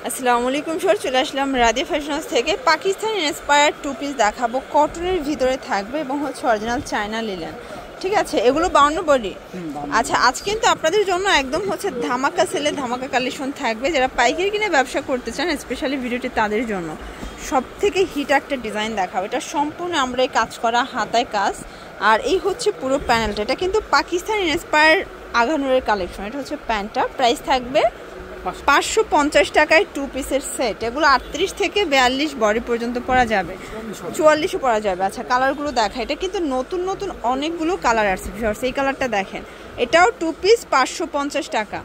আসসালামু আলাইকুম স্যার, চলে আসলাম রাদিয়া ফ্যাশন হাউস থেকে। পাকিস্তান ইন্সপায়ার্ড টু পিস দেখাবো, কটনের ভিতরে থাকবে এবং হচ্ছে অরিজিনাল চায়না লিলেন। ঠিক আছে, এগুলো 52 বডি। আচ্ছা, আজ কিন্তু আপনাদের জন্য একদম হচ্ছে ধামাকা সেলে ধামাকা কালেকশন থাকবে। যারা পাইকারি কিনে ব্যবসা করতে চান, স্পেশালি ভিডিওটি তাদের জন্য সব থেকে হিট একটা ডিজাইন দেখাবো। এটা সম্পূর্ণ আমরা এই কাজ করা, হাতায় কাজ, আর এই হচ্ছে পুরো প্যানেলটা। এটা কিন্তু পাকিস্তান ইন্সপায়ার্ড আগানুরের কালেকশন। এটা হচ্ছে প্যান্টটা, প্রাইস থাকবে 550 টাকায় টু পিসের সেট। এগুলো 38 থেকে 42 বডি পর্যন্ত পরা যাবে, 44ও পরা যাবে। আচ্ছা, কালারগুলো দেখা, এটা কিন্তু নতুন নতুন অনেকগুলো কালার আসছে। এই কালারটা দেখেন, এটাও টু পিস 550 টাকা।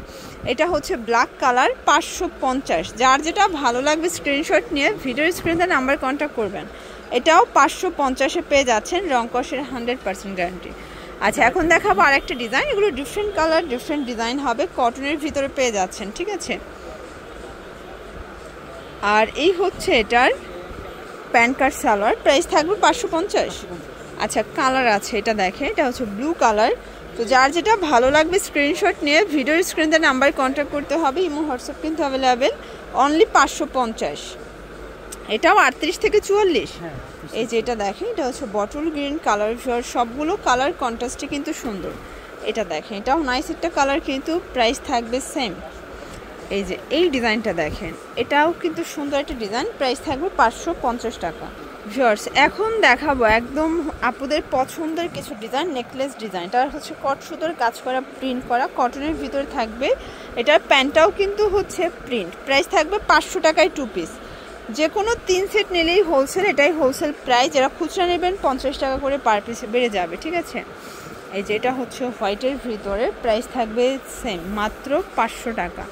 এটা হচ্ছে ব্ল্যাক কালার, 550। যার যেটা ভালো লাগবে স্ক্রিনশট নিয়ে ভিডিওর স্ক্রিনে নাম্বার কন্ট্যাক্ট করবেন। এটাও 550-এ পেয়ে যাচ্ছেন, রং কষের 100% গ্যারান্টি। আচ্ছা, এখন দেখাবো আরেকটা ডিজাইন। এগুলো ডিফারেন্ট কালার, ডিফারেন্ট ডিজাইন হবে, কটনের ভিতরে পেয়ে যাচ্ছেন। ঠিক আছে, আর এই হচ্ছে এটার প্যান্ট কাট সালোয়ার, প্রাইস থাকবে 550। আচ্ছা, কালার আছে, এটা দেখে, এটা হচ্ছে ব্লু কালার। তো যার যেটা ভালো লাগবে স্ক্রিনশট নিয়ে ভিডিওর স্ক্রিনে নাম্বার কন্ট্যাক্ট করতে হবে। ইমো হোয়াটসঅ্যাপ কিন্তু অ্যাভেলেবেল, অনলি 550। এটাও 38 থেকে 44। এই যে এটা দেখেন, এটা হচ্ছে বটল গ্রিন কালার। সবগুলো কালার কন্ট্রাস্টে কিন্তু সুন্দর। এটা দেখেন, এটাও নাইস একটা কালার, কিন্তু প্রাইস থাকবে সেম। এই যে এই ডিজাইনটা দেখেন, এটাও কিন্তু সুন্দর একটা ডিজাইন, প্রাইস থাকবে 550 টাকা। ভিউয়ার্স, এখন দেখাবো একদম আপুদের পছন্দের কিছু ডিজাইন, নেকলেস ডিজাইন। এটা হচ্ছে কট সুতোর কাজ করা, প্রিন্ট করা, কটনের ভিতরে থাকবে। এটার প্যান্টটাও কিন্তু হচ্ছে প্রিন্ট, প্রাইস থাকবে 500 টাকায় টু পিস। যে কোনো 3 সেট নিলেই হোলসেল, এটাই হোলসেল প্রাইস। যারা খুচরা নেবেন 50 টাকা করে পার পিসে বেড়ে যাবে। ঠিক আছে, এই যে এটা হচ্ছে হোয়াইটের ভিতরে, প্রাইস থাকবে সেম, মাত্র 500 টাকা।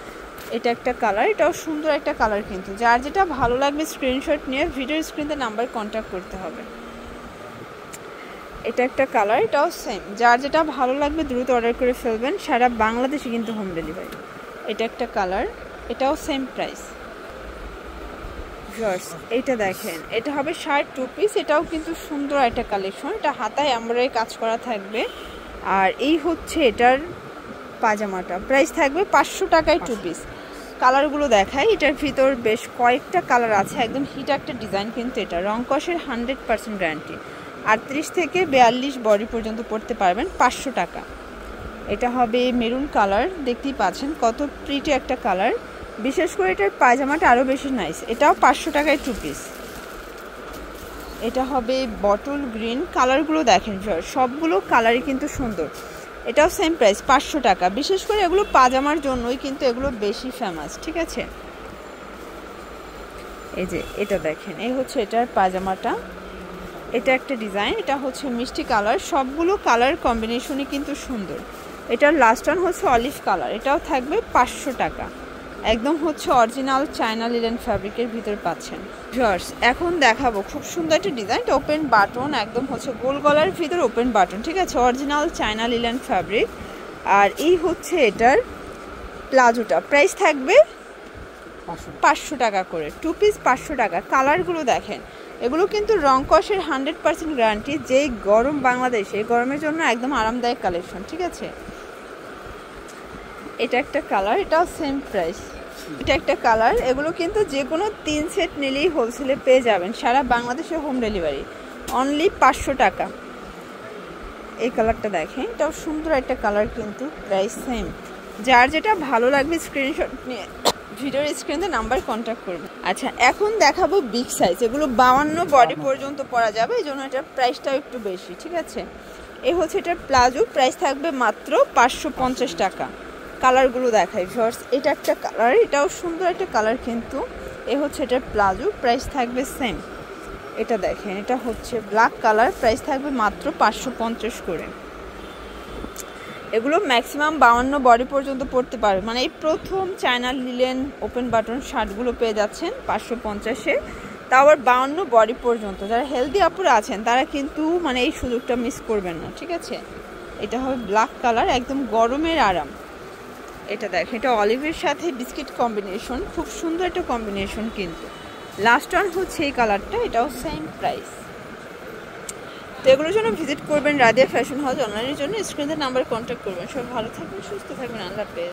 এটা একটা কালার, এটাও সুন্দর একটা কালার, কিন্তু যার যেটা ভালো লাগবে স্ক্রিনশট নিয়ে ভিডিওর স্ক্রিনে নাম্বার কন্ট্যাক্ট করতে হবে। এটা একটা কালার, এটাও সেম, যার যেটা ভালো লাগবে দ্রুত অর্ডার করে ফেলবেন। সারা বাংলাদেশে কিন্তু হোম ডেলিভারি। এটা একটা কালার, এটাও সেম প্রাইস। এইটা দেখেন, এটা হবে শার্ট টু পিস। এটাও কিন্তু সুন্দর একটা কালেকশন। এটা হাতায় এমব্রয়ডারি কাজ করা থাকবে। আর এই হচ্ছে এটার পাজামাটা, প্রাইস থাকবে 500 টাকায় টু পিস। কালারগুলো দেখাই, এটার ভিতর বেশ কয়েকটা কালার আছে, একদম হিট একটা ডিজাইন, কিন্তু এটা রং কষের 100% গ্যারান্টি। 38 থেকে 42 বডি পর্যন্ত পড়তে পারবেন, 500 টাকা। এটা হবে মেরুন কালার, দেখতেই পাচ্ছেন কত প্রিটি একটা কালার। বিশেষ করে এটার পায়জামাটা আরও বেশি নাইস। এটাও 500 টাকায় টু পিস। এটা হবে বটল গ্রিন, কালারগুলো দেখেন, সবগুলো কালারই কিন্তু সুন্দর। এটাও সেম প্রাইস, 500 টাকা। বিশেষ করে এগুলো পাজামার জন্যই কিন্তু এগুলো বেশি ফেমাস। ঠিক আছে, এই যে এটা দেখেন, এই হচ্ছে এটার পাজামাটা। এটা একটা ডিজাইন, এটা হচ্ছে মিষ্টি কালার। সবগুলো কালার কম্বিনেশনই কিন্তু সুন্দর। এটার লাস্ট ওয়ান হচ্ছে অলিভ কালার, এটাও থাকবে 500 টাকা। একদম হচ্ছে অরিজিনাল চায়না লিলেন ফ্যাব্রিকের ভিতর পাচ্ছেন। ভিউয়ার্স, এখন দেখাবো খুব সুন্দর একটা ডিজাইন, ওপেন বাটন, একদম হচ্ছে গোল গলার ভিতর ওপেন বাটন। ঠিক আছে, অরিজিনাল চায়না লিলেন ফ্যাব্রিক। আর এই হচ্ছে এটার প্লাজোটা, প্রাইস থাকবে 500 টাকা করে, টু পিস 500 টাকা। কালারগুলো দেখেন, এগুলো কিন্তু রং কষের 100% গ্যারান্টি। যেই গরম বাংলাদেশে, গরমের জন্য একদম আরামদায়ক কালেকশন। ঠিক আছে, এটা একটা কালার, এটাও সেম প্রাইস। এটা একটা কালার, এগুলো কিন্তু যে কোনো 3 সেট নিলেই হোলসেলে পেয়ে যাবেন, সারা বাংলাদেশে হোম ডেলিভারি, অনলি 500 টাকা। এই কালারটা দেখেন, এটাও সুন্দর একটা কালার, কিন্তু প্রাইস সেম। যার যেটা ভালো লাগবে স্ক্রিনশট নিয়ে ভিডিওর স্ক্রিনে নাম্বার কন্ট্যাক্ট করবে। আচ্ছা, এখন দেখাবো বিগ সাইজ। এগুলো 52 বডি পর্যন্ত পরা যাবে, এই জন্য এটার প্রাইসটাও একটু বেশি। ঠিক আছে, এই হচ্ছে এটার প্লাজো, প্রাইস থাকবে মাত্র 550 টাকা। কালারগুলো দেখাই ভিউয়ার্স, এটা একটা কালার, এটাও সুন্দর একটা কালার, কিন্তু এ হচ্ছে এটার প্লাজো, প্রাইস থাকবে সেম। এটা দেখেন, এটা হচ্ছে ব্ল্যাক কালার, প্রাইস থাকবে মাত্র 550 করে। এগুলো ম্যাক্সিমাম 52 বডি পর্যন্ত পড়তে পারবে, মানে এই প্রথম চায়না লিলেন ওপেন বাটন শার্টগুলো পেয়ে যাচ্ছেন 550-এ, তা আবার 52 বডি পর্যন্ত। যারা হেলদি আপুরা আছেন তারা কিন্তু মানে এই সুযোগটা মিস করবেন না। ঠিক আছে, এটা হবে ব্ল্যাক কালার, একদম গরমের আরাম। এটা দেখেন, এটা অলিভের সাথে বিস্কিট কম্বিনেশন, খুব সুন্দর একটা কম্বিনেশন, কিন্তু লাস্ট ওয়ান হচ্ছে এই কালারটা, এটাও সেম প্রাইস। তো এগুলোর জন্য ভিজিট করবেন রাদিয়া ফ্যাশন হাউস। অনলাইনের জন্য স্ক্রিনের নাম্বার কন্ট্যাক্ট করবেন। সব ভালো থাকবেন, সুস্থ থাকবেন, আল্লাহ হাফেজ।